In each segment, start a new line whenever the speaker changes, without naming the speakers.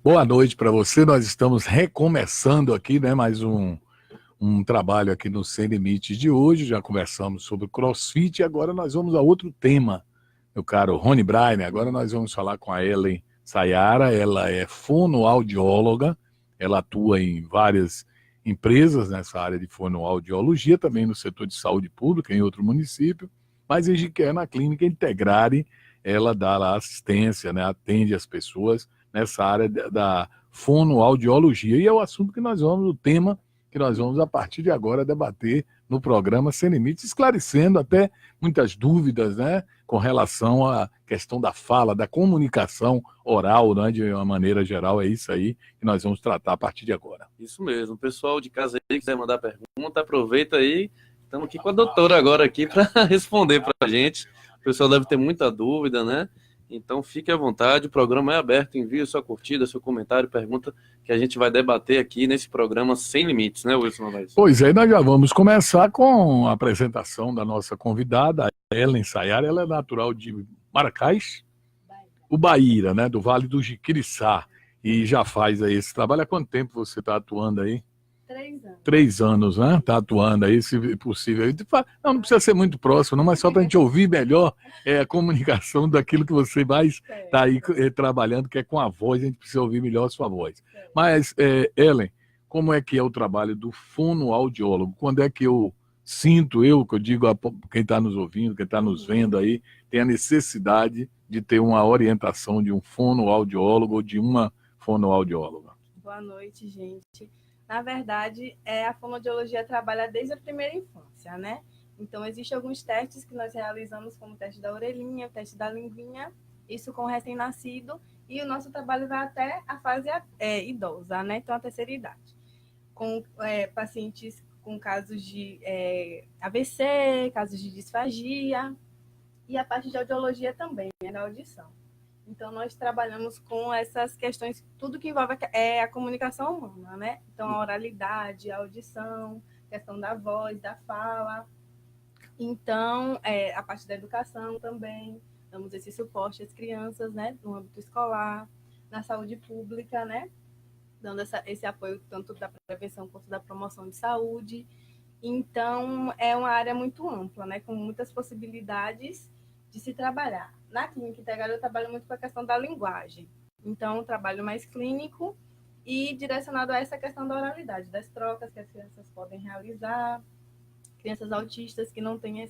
Boa noite para você. Nós estamos recomeçando aqui, né? Mais um trabalho aqui no Sem Limites de hoje. Já conversamos sobre o CrossFit e agora nós vamos a outro tema, meu caro Rony Brainer. Agora nós vamos falar com a Ellen Sayara. Ela é fonoaudióloga, ela atua em várias empresas nessa área de fonoaudiologia, também no setor de saúde pública em outro município, mas em Jiqué, na clínica Integrare, ela dá lá assistência, né? Atende as pessoas nessa área da fonoaudiologia. E é o assunto que nós vamos, o tema que nós vamos, a partir de agora, debater no programa Sem Limites, esclarecendo até muitas dúvidas, né, com relação à questão da fala, da comunicação oral, né, de uma maneira geral. É isso aí que nós vamos tratar a partir de agora.
Isso mesmo. O pessoal de casa aí, quiser mandar pergunta, aproveita aí. Estamos aqui com a doutora agora aqui para responder para a gente. O pessoal deve ter muita dúvida, né? Então fique à vontade, o programa é aberto, envie sua curtida, seu comentário, pergunta, que a gente vai debater aqui nesse programa Sem Limites, né, Wilson Novaes?
Pois é, nós já vamos começar com a apresentação da nossa convidada, a Ellen Sayara. Ela é natural de Maracás, Ubaíra, né, do Vale do Jiquiriçá, e já faz aí esse trabalho. Há quanto tempo você está atuando aí?
3 anos.
3 anos, né? Está atuando aí, se possível. Não precisa ser muito próximo, não, mas só para a gente ouvir melhor a comunicação daquilo que você mais está aí trabalhando, que é com a voz, a gente precisa ouvir melhor a sua voz. Mas, Ellen, como é que é o trabalho do fonoaudiólogo? Quando é que eu sinto, que eu digo a quem está nos ouvindo, quem está nos vendo aí, tem a necessidade de ter uma orientação de um fonoaudiólogo ou de uma fonoaudióloga?
Boa noite, gente. Na verdade, a fonoaudiologia trabalha desde a primeira infância, né? Então, existem alguns testes que nós realizamos, como o teste da orelhinha, o teste da linguinha, isso com o recém-nascido, e o nosso trabalho vai até a fase idosa, né? Então, a terceira idade. Com pacientes com casos de AVC, casos de disfagia, e a parte de audiologia também, né? Da audição. Então, nós trabalhamos com essas questões, tudo que envolve a comunicação humana, né? Então, a oralidade, a audição, questão da voz, da fala. Então, a parte da educação também, damos esse suporte às crianças, né? No âmbito escolar, na saúde pública, né? Dando esse apoio tanto da prevenção quanto da promoção de saúde. Então, é uma área muito ampla, né? Com muitas possibilidades de se trabalhar. Na clínica Integrare, eu trabalho muito com a questão da linguagem. Então, um trabalho mais clínico e direcionado a essa questão da oralidade, das trocas que as crianças podem realizar, crianças autistas que não têm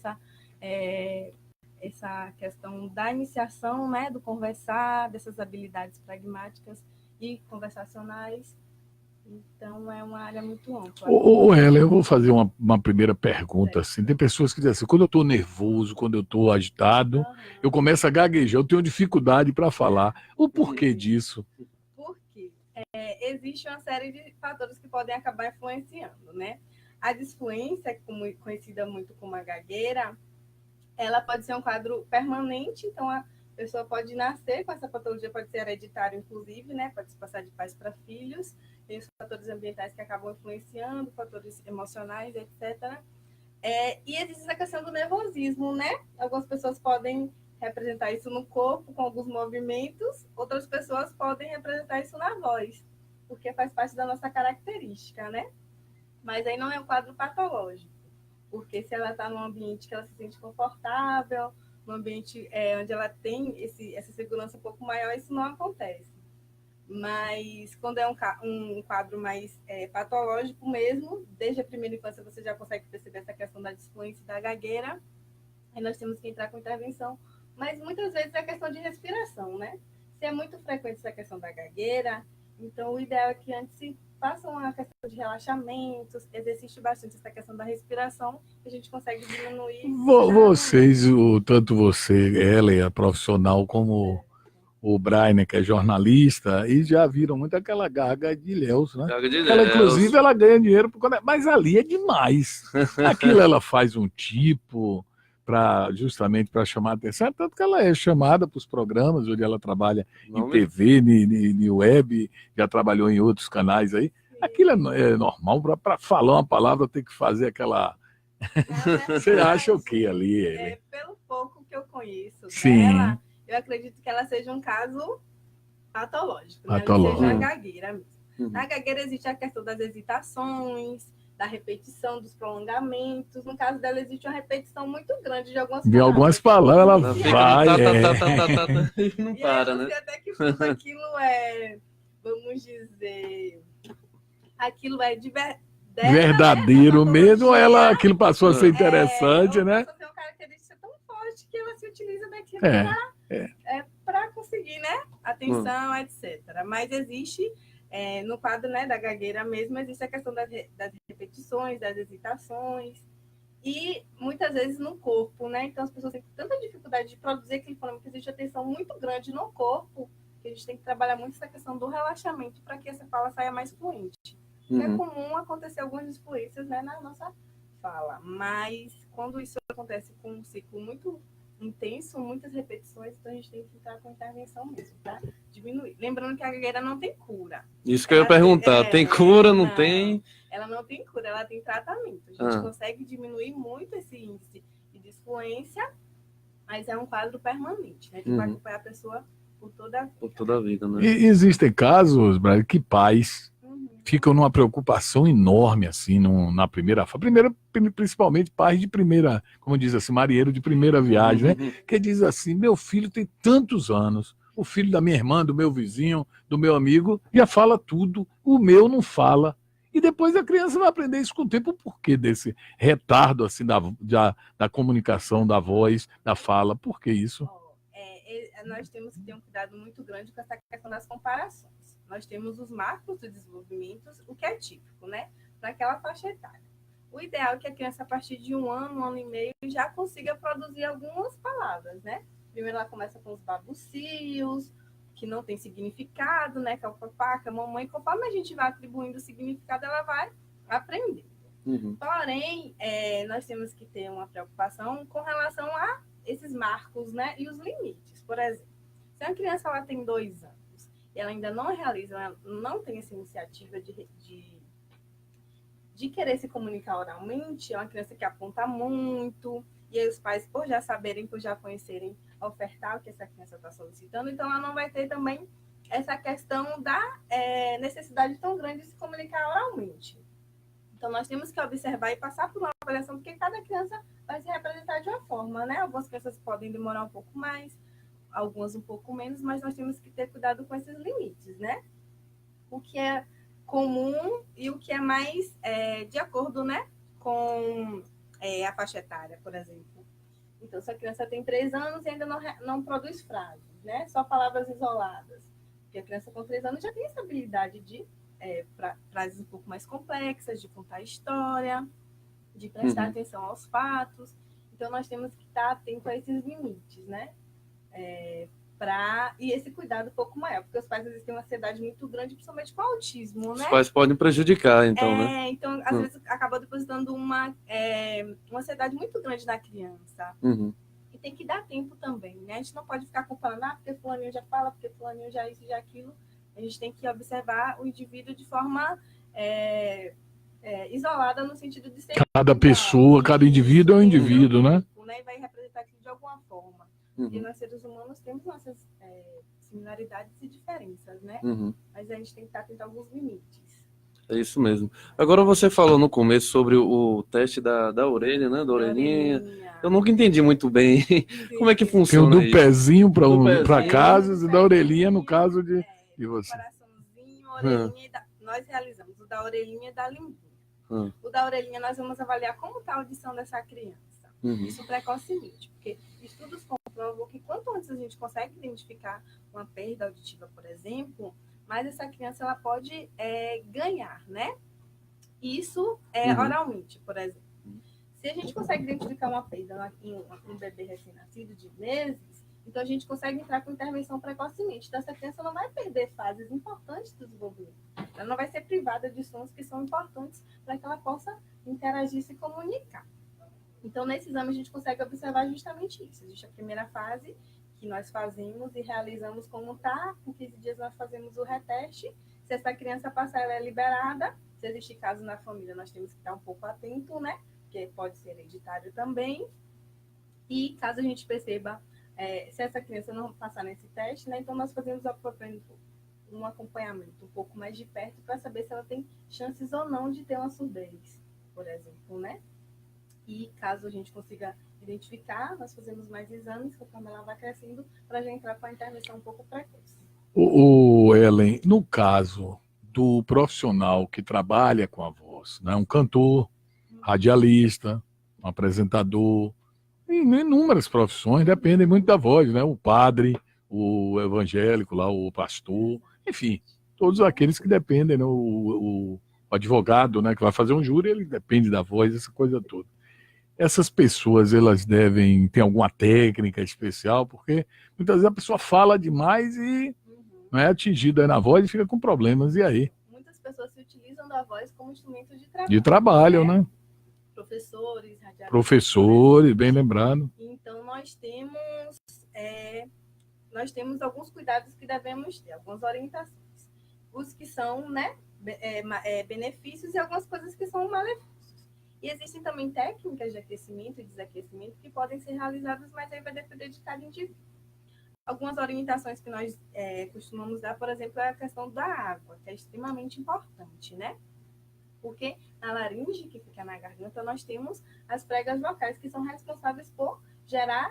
essa questão da iniciação, né, do conversar, dessas habilidades pragmáticas e conversacionais. Então, é uma área muito ampla.
Ellen, eu vou fazer uma primeira pergunta. Assim. Tem pessoas que dizem assim, quando eu estou nervoso, quando eu estou agitado, eu começo a gaguejar, eu tenho dificuldade para falar. O porquê disso?
Porque existe uma série de fatores que podem acabar influenciando, né? A disfluência, conhecida muito como a gagueira, ela pode ser um quadro permanente, então a pessoa pode nascer com essa patologia, pode ser hereditária, inclusive, né? Pode se passar de pais para filhos. Tem os fatores ambientais que acabam influenciando, fatores emocionais, etc. E existe a questão do nervosismo, né? Algumas pessoas podem representar isso no corpo, com alguns movimentos, outras pessoas podem representar isso na voz, porque faz parte da nossa característica, né? Mas aí não é um quadro patológico, porque se ela está num ambiente que ela se sente confortável, num ambiente onde ela tem essa segurança um pouco maior, isso não acontece. Mas quando é um quadro mais patológico mesmo, desde a primeira infância você já consegue perceber essa questão da disfluência e da gagueira, aí nós temos que entrar com intervenção. Mas muitas vezes é questão de respiração, né? Se é muito frequente essa questão da gagueira, então o ideal é que antes se faça uma questão de relaxamento, exercite bastante essa questão da respiração, que a gente consegue diminuir.
Tanto você, Ellen, a profissional, como o Brainer, que é jornalista, e já viram muito aquela Gaga de Ilhéus, né?
Gaga de
Ela,
Ilhéus.
inclusive, ela ganha dinheiro, mas ali é demais. Aquilo ela faz um tipo justamente para chamar a atenção, tanto que ela é chamada para os programas onde ela trabalha em TV, em web, já trabalhou em outros canais aí. Aquilo é normal, para falar uma palavra tem que fazer aquela... Você acha o que ali, ele?
Pelo pouco que eu conheço
Sim.
dela, eu acredito que ela seja um caso patológico, né?
Patológico.
Seja a gagueira mesmo.
Uhum.
Na gagueira existe a questão das hesitações, da repetição, dos prolongamentos. No caso dela, existe uma repetição muito grande de algumas
De algumas palavras, ela
Ela fica
vai.
e não
E
para,
aí
né?
você até que tudo aquilo é, vamos dizer, aquilo é
Verdadeiro
né?
mesmo,
Patologia.
aquilo passou a ser interessante,
Ela
né?
passou a ter uma característica tão forte que ela se utiliza daquilo
É.
para conseguir, né? Atenção, etc. Mas existe, no quadro, né, da gagueira mesmo, existe a questão das repetições, das hesitações, e muitas vezes no corpo, né? Então as pessoas têm tanta dificuldade de produzir aquele fonema, que existe a tensão muito grande no corpo, que a gente tem que trabalhar muito essa questão do relaxamento para que essa fala saia mais fluente. É comum acontecer algumas disfluências, né, na nossa fala, mas quando isso acontece com um ciclo muito intenso, muitas repetições, então a gente tem que entrar com intervenção mesmo, tá? Diminuir. Lembrando que a gagueira não tem cura.
Isso que eu ia perguntar. Tem cura, não tem?
Ela não tem cura, ela tem tratamento. A gente consegue diminuir muito esse índice de disfluência, mas é um quadro permanente, né? Que vai acompanhar a pessoa por toda a vida.
Por toda a vida, né?
E existem casos, Brasil, que pais ficam numa preocupação enorme, assim, na primeira fase. Principalmente pais de primeira, como diz assim, marinheiro de primeira viagem, né? Que diz assim, meu filho tem tantos anos, o filho da minha irmã, do meu vizinho, do meu amigo, já fala tudo, o meu não fala. E depois a criança vai aprender isso com o tempo. Por que desse retardo, assim, da comunicação, da voz, da fala? Por que isso?
Nós temos que ter um cuidado muito grande com essa questão das comparações. Nós temos os marcos do desenvolvimento, o que é típico, né, para aquela faixa etária. O ideal é que a criança, a partir de 1 ano e meio, já consiga produzir algumas palavras, né? Primeiro ela começa com os balbucios, que não tem significado, né, que é o papá, que é a mamãe. Conforme a gente vai atribuindo significado, ela vai aprender. Porém, nós temos que ter uma preocupação com relação a esses marcos, né, e os limites. Por exemplo, se a criança ela tem 2 anos e ela ainda não realiza, ela não tem essa iniciativa de querer se comunicar oralmente, é uma criança que aponta muito, e aí os pais, por já saberem, por já conhecerem, ofertar o que essa criança está solicitando, então ela não vai ter também essa questão da necessidade tão grande de se comunicar oralmente. Então, nós temos que observar e passar por uma avaliação, porque cada criança vai se representar de uma forma, né? Algumas crianças podem demorar um pouco mais, algumas um pouco menos, mas nós temos que ter cuidado com esses limites, né? O que é comum e o que é mais de acordo, né, com a faixa etária, por exemplo. Então, se a criança tem 3 anos e ainda não produz frases, né? Só palavras isoladas. Porque a criança com 3 anos já tem essa habilidade de frases um pouco mais complexas, de contar história, de prestar atenção aos fatos. Então, nós temos que estar atentos a esses limites, né? E esse cuidado um pouco maior, porque os pais às vezes têm uma ansiedade muito grande, principalmente com o autismo, né?
Os pais podem prejudicar, então, né?
Então, às vezes, acaba depositando uma ansiedade muito grande na criança. E tem que dar tempo também, né? A gente não pode ficar comparando, porque fulaninho já fala, porque fulaninho já isso, já aquilo. A gente tem que observar o indivíduo de forma isolada, no sentido de ser...
Cada pessoa, cada indivíduo é um indivíduo, né?
E vai representar aquilo de alguma forma. E nós, seres humanos, temos nossas similaridades e diferenças, né? Mas a gente tem que estar atento a alguns limites.
É isso mesmo. Agora você falou no começo sobre o teste da orelha, né? Da orelhinha. Eu nunca entendi muito bem como é que funciona
Tem o do
isso.
pezinho para casas e da orelhinha no caso de você.
Coraçãozinho, orelhinha, nós realizamos o da orelhinha e da linguinha. O da orelhinha nós vamos avaliar como está a audição dessa criança. Isso precocemente, porque estudos comprovam que quanto antes a gente consegue identificar uma perda auditiva, por exemplo, mais essa criança ela pode ganhar, né? Isso oralmente, por exemplo. Se a gente consegue identificar uma perda em um bebê recém-nascido de meses, então a gente consegue entrar com intervenção precocemente. Então essa criança não vai perder fases importantes do desenvolvimento. Ela não vai ser privada de sons que são importantes para que ela possa interagir e se comunicar. Então, nesse exame, a gente consegue observar justamente isso. Existe a primeira fase, que nós fazemos e realizamos como está. Com 15 dias, nós fazemos o reteste. Se essa criança passar, ela é liberada. Se existe caso na família, nós temos que estar um pouco atento, né? Porque pode ser hereditário também. E caso a gente perceba se essa criança não passar nesse teste, né, então nós fazemos um acompanhamento um pouco mais de perto para saber se ela tem chances ou não de ter uma surdez, por exemplo, né? E caso a gente consiga identificar, nós fazemos mais exames conforme ela vai crescendo para já entrar com a intervenção um pouco precoce.
O Ellen, no caso do profissional que trabalha com a voz, né, um cantor, radialista, um apresentador, inúmeras profissões, dependem muito da voz, né? O padre, o evangélico lá, o pastor, enfim, todos aqueles que dependem, né? O advogado, né, que vai fazer um júri, ele depende da voz, essa coisa toda. Essas pessoas, elas devem ter alguma técnica especial, porque muitas vezes a pessoa fala demais e não é atingida na voz e fica com problemas, e aí?
Muitas pessoas se utilizam da voz como instrumento de trabalho.
De trabalho, né?
Professores, radialistas.
Professores, bem lembrado.
Então, nós temos alguns cuidados que devemos ter, algumas orientações. Os que são, né, benefícios e algumas coisas que são malefícios. E existem também técnicas de aquecimento e desaquecimento que podem ser realizadas, mas aí vai depender de cada indivíduo. Algumas orientações que nós costumamos dar, por exemplo, é a questão da água, que é extremamente importante, né? Porque na laringe, que fica na garganta, nós temos as pregas vocais, que são responsáveis por gerar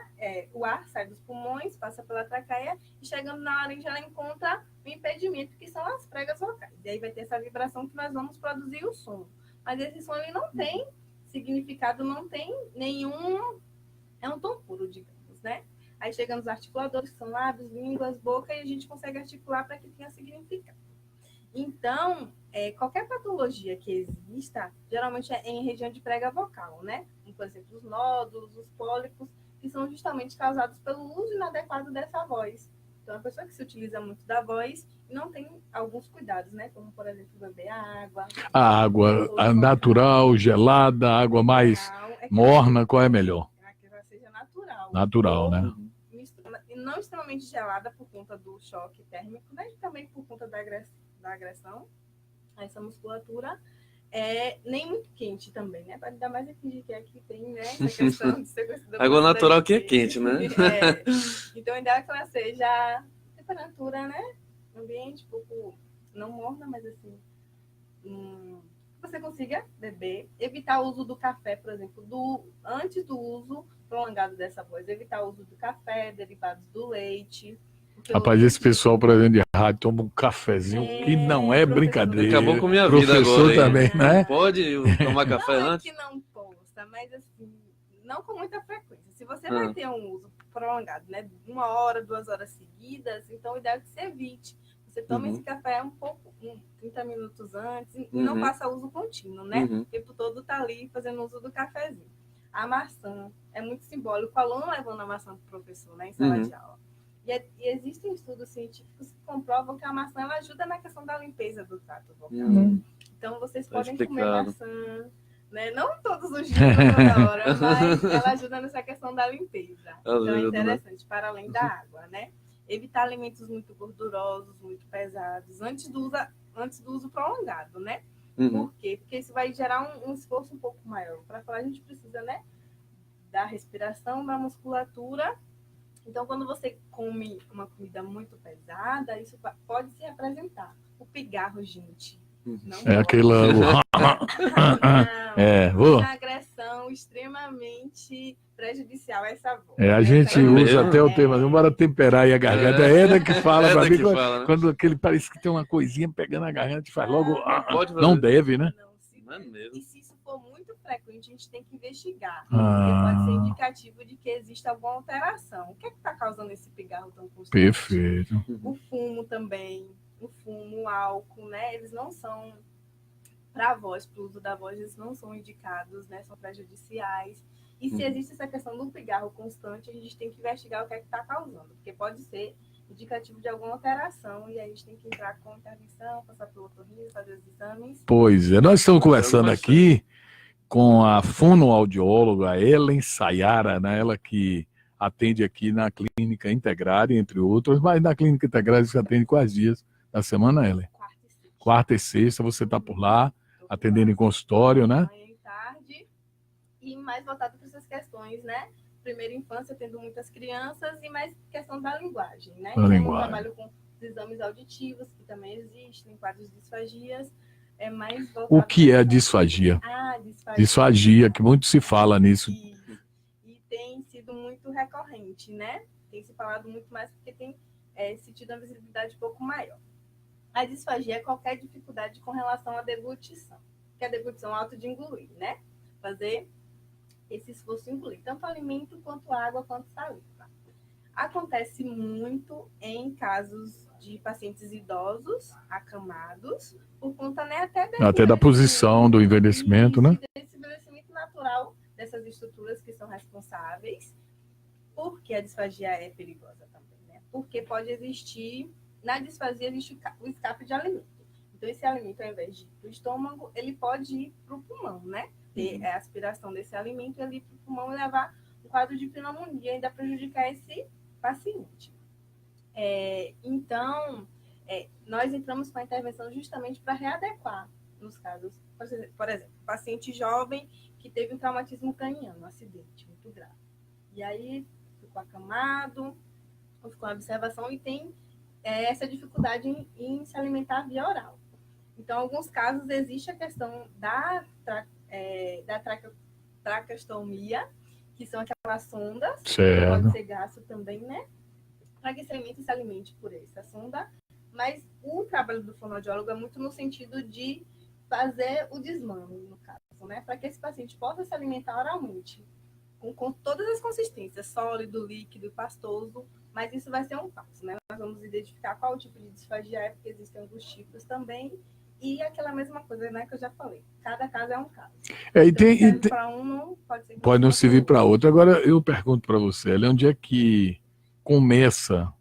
o ar, sai dos pulmões, passa pela traqueia, e chegando na laringe, ela encontra o impedimento, que são as pregas vocais. E aí vai ter essa vibração que nós vamos produzir o som. Mas esse som ele não tem significado, não tem nenhum... É um tom puro, digamos, né? Aí chegam os articuladores, que são lábios, línguas, boca, e a gente consegue articular para que tenha significado. Então, qualquer patologia que exista, geralmente é em região de prega vocal, né? Como, por exemplo, os nódulos, os pólipos, que são justamente causados pelo uso inadequado dessa voz. Então, a pessoa que se utiliza muito da voz não tem alguns cuidados, né? Como, por exemplo, beber água. A água
natural, gelada, água mais morna, qual é melhor?
Que ela seja natural.
Natural, né?
E não extremamente gelada por conta do choque térmico, né? E também por conta da agressão a essa musculatura. Nem muito quente também, né? Ainda mais aqui que aqui tem, né? Essa questão de ser
água natural que é quente, né?
Então, ainda que ela seja temperatura, né? Ambiente, pouco não morna, mas assim, você consiga beber, evitar o uso do café, por exemplo, antes do uso prolongado dessa voz, evitar o uso do café, derivados do leite.
Rapaz, esse pessoal, por exemplo, de rádio, toma um cafezinho que não é brincadeira.
Acabou com minha vida
professor
agora.
Também, né?
Pode tomar café
não
antes?
Não é que não possa, mas assim, não com muita frequência. Se você vai ter um uso prolongado, né, 1 hora, 2 horas seguidas, então o ideal é que você evite. Você toma esse café um pouco, 30 minutos antes, e não faça uso contínuo, né? O tempo todo tá ali fazendo uso do cafezinho. A maçã é muito simbólico, o aluno levando a maçã para o professor, né, em sala de aula. E existem estudos científicos que comprovam que a maçã ela ajuda na questão da limpeza do trato vocal. Então, vocês podem comer maçã, né? Não todos os dias, toda hora, mas ela ajuda nessa questão da limpeza. Então, é interessante, para além da água, né? Evitar alimentos muito gordurosos, muito pesados, antes do uso prolongado, né? Por quê? Porque isso vai gerar um esforço um pouco maior. Para falar, a gente precisa, né, da respiração, da musculatura. Então, quando você come uma comida muito pesada, isso pode se apresentar. O pigarro, gente. Não
aquela...
uma agressão extremamente prejudicial a essa voz.
A gente usa até o tema, bora temperar aí a garganta. É que fala pra mim, quando aquele parece que tem uma coisinha pegando a garganta, faz logo... Não deve, né?
Não, e se isso for muito frequente, a gente tem que investigar. Porque pode ser indicativo de que existe alguma alteração. O que é que está causando esse pigarro tão constante?
Perfeito.
O fumo também. O fumo, o álcool, né? Eles não são, para a voz, para o uso da voz, eles não são indicados, né? São prejudiciais. E se existe essa questão do pigarro constante, a gente tem que investigar o que é que está causando. Porque pode ser indicativo de alguma alteração e aí a gente tem que entrar com intervenção, passar pelo otorrino, fazer os exames.
Pois é, nós estamos conversando aqui com a fonoaudióloga Ellen Sayara, né? Ela que atende aqui na Clínica Integrária, entre outros, mas na Clínica Integrária você atende quais dias da semana, Ellen? Quarta e sexta, você está por lá, atendendo em consultório, né?
Manhã e tarde, e mais voltado para essas questões, né? primeira infância, tendo muitas crianças, e mais questão da linguagem, né?
A
Então, eu
linguagem.
trabalho com os exames auditivos, que também existem, quadros de disfagias, é mais
O
voltado
que é a
para
disfagia?
disfagia.
Disfagia, que muito se fala nisso.
E tem sido muito recorrente, né? Tem se falado muito mais porque tem se tido uma visibilidade um pouco maior. A disfagia é qualquer dificuldade com relação à deglutição, que é a deglutição é o ato de engolir, né? Fazer esse esforço de engolir, tanto alimento quanto água, quanto saliva. Acontece muito em casos de pacientes idosos, acamados, por conta, né,
Até da posição do envelhecimento, né?
Desse envelhecimento natural dessas estruturas que são responsáveis. Por que a disfagia é perigosa também, né? Porque pode existir, na disfagia existe o escape de alimento. Então, esse alimento, ao invés de ir para o estômago, ele pode ir para o pulmão, né? Ter a aspiração desse alimento ali para o pulmão e levar um quadro de pneumonia e ainda prejudicar esse paciente. Então, nós entramos com a intervenção justamente para readequar nos casos. Por exemplo, paciente jovem que teve um traumatismo craniano, um acidente muito grave. E aí ficou acamado, ficou em observação e tem essa dificuldade em se alimentar via oral. Então, em alguns casos, existe a questão da traqueostomia, que são aquelas sondas, que pode ser gasto também, né? Para que se alimente por essa sonda. Mas o trabalho do fonoaudiólogo é muito no sentido de fazer o desmame, no caso, né? Para que esse paciente possa se alimentar oralmente, com todas as consistências, sólido, líquido, pastoso, mas isso vai ser um passo, né? Nós vamos identificar qual tipo de disfagia é, porque existem alguns tipos também, e aquela mesma coisa, né, que eu já falei. Cada caso é um caso.
Então,
para um, não pode ser.
Pode não servir para outro. Agora, eu pergunto para você, onde é que começa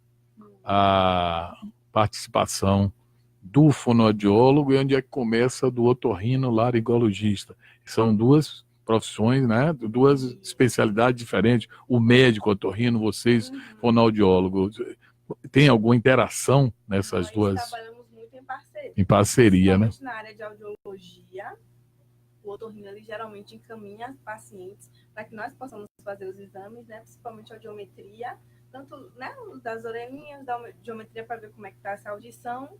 a participação do fonoaudiólogo e onde é que começa do otorrinolaringologista? São duas profissões, né? Duas especialidades diferentes. O médico otorrino, vocês, fonoaudiólogo. Tem alguma interação nessas duas?
Nós trabalhamos muito em parceria.
Em parceria, né?
Na área de audiologia, o otorrino ele geralmente encaminha pacientes para que nós possamos fazer os exames, né? Principalmente a audiometria, tanto, né, das orelhinhas, da audiometria para ver como é que está essa audição,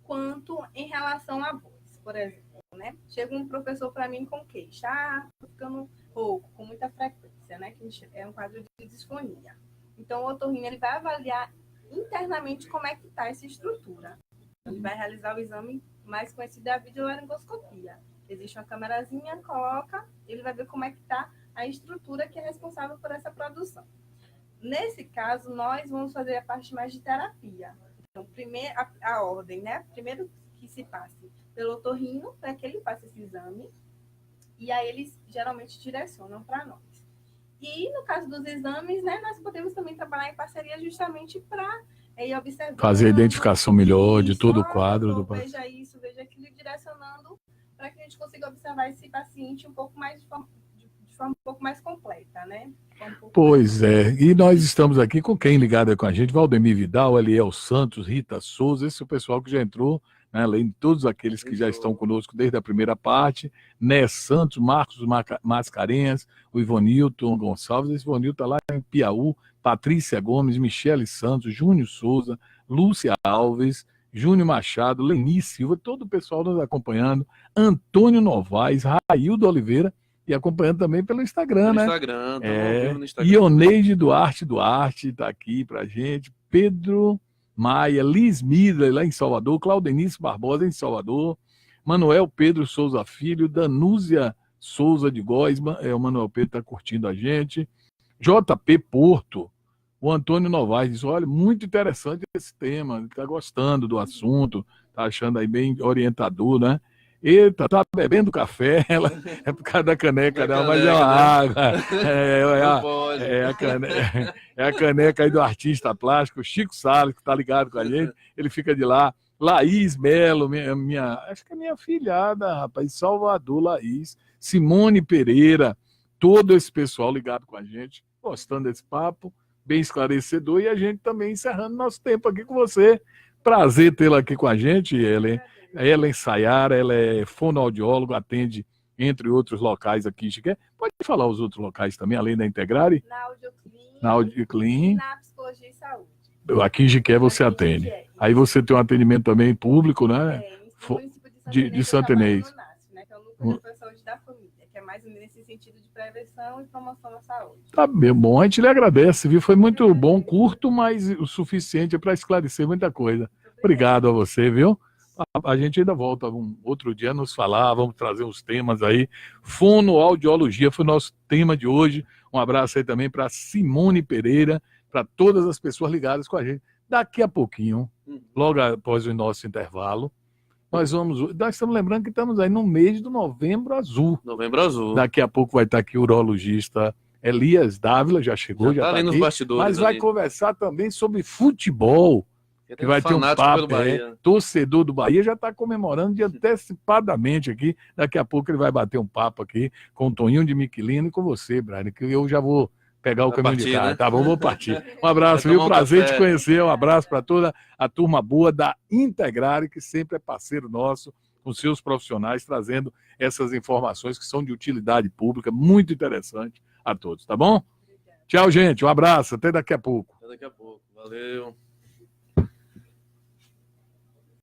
quanto em relação à voz, por exemplo, né? Chega um professor para mim com queixa, tô ficando rouco, com muita frequência, né? Que é um quadro de disfonia. Então, o otorrino ele vai avaliar internamente como é que está essa estrutura. Ele vai realizar o exame mais conhecido, a videolaringoscopia. Existe uma câmerazinha, coloca, ele vai ver como é que está a estrutura que é responsável por essa produção. Nesse caso, nós vamos fazer a parte mais de terapia. Então, primeiro, a ordem, né? Primeiro que se passe pelo otorrino, para que ele faça esse exame, e aí eles geralmente direcionam para nós. E no caso dos exames, né, nós podemos também trabalhar em parceria justamente para ir observando.
Fazer a identificação melhor de todo o quadro do paciente.
Veja isso, veja aquilo, direcionando para que a gente consiga observar esse paciente um pouco mais de forma um pouco mais completa, né?
Pois é, e nós estamos aqui com quem ligado com a gente, Valdemir Vidal, Eliel Santos, Rita Souza, esse é o pessoal que já entrou, né, além de todos aqueles que já estão conosco desde a primeira parte, Né Santos, Marcos Mascarenhas, o Ivonilton Gonçalves, esse Ivonilton está lá em Piauí, Patrícia Gomes, Michele Santos, Júnior Souza, Lúcia Alves, Júnior Machado, Leni Silva, todo o pessoal nos acompanhando, Antônio Novaes, Raildo Oliveira, e acompanhando também pelo Instagram, né?
No Instagram.
Ioneide Duarte está aqui pra gente. Pedro Maia, Liz Midley lá em Salvador, Claudenice Barbosa em Salvador, Manuel Pedro Souza Filho, Danúzia Souza de Góes, o Manuel Pedro está curtindo a gente. JP Porto, o Antônio Novaes diz, olha, muito interessante esse tema, está gostando do assunto, está achando aí bem orientador, né? Eita, tá bebendo café, ela é por causa da caneca dela, mas é uma água. É a caneca aí do artista plástico, Chico Salles, que tá ligado com a gente, ele fica de lá. Laís Melo, acho que é minha filhada, rapaz, Salvador, Laís. Simone Pereira, todo esse pessoal ligado com a gente, gostando desse papo, bem esclarecedor, e a gente também encerrando nosso tempo aqui com você. Prazer tê-la aqui com a gente, Ellen. Ellen Sayara, ela é fonoaudióloga, atende entre outros locais aqui. Pode falar os outros locais também, além da Integrare? Na Audioclean.
E na Psicologia e Saúde.
Aqui em Jiqué você atende. Aí você tem um atendimento também público, né?
No município
de Santo Inês.
No NASF, né? Que é o Núcleo de Saúde da Família, que é mais nesse sentido de prevenção e promoção da saúde.
Tá bem bom, a gente lhe agradece, viu? Foi muito bom, curto, mas o suficiente para esclarecer muita coisa. Obrigado a você, viu? A gente ainda volta um outro dia a nos falar, vamos trazer uns temas aí. Fonoaudiologia foi o nosso tema de hoje. Um abraço aí também para Simone Pereira, para todas as pessoas ligadas com a gente. Daqui a pouquinho, logo após o nosso intervalo, nós estamos lembrando que estamos aí no mês do Novembro Azul.
Novembro Azul.
Daqui a pouco vai estar aqui o urologista Elias Dávila, já chegou, já
tá
está
ali nos
aqui,
bastidores.
mas vai conversar também sobre futebol, que vai ter um papo, torcedor do Bahia já está comemorando antecipadamente aqui, daqui a pouco ele vai bater um papo aqui com o Toninho de Miquelino e com você, Brian, que eu já vou pegar o caminho de casa, né? Tá bom, vou partir. Um abraço, viu? Prazer te conhecer, um abraço para toda a turma boa da Integrare, que sempre é parceiro nosso, com seus profissionais, trazendo essas informações que são de utilidade pública, muito interessante a todos, tá bom? Tchau, gente, um abraço, até daqui a pouco.
Até daqui a pouco, valeu.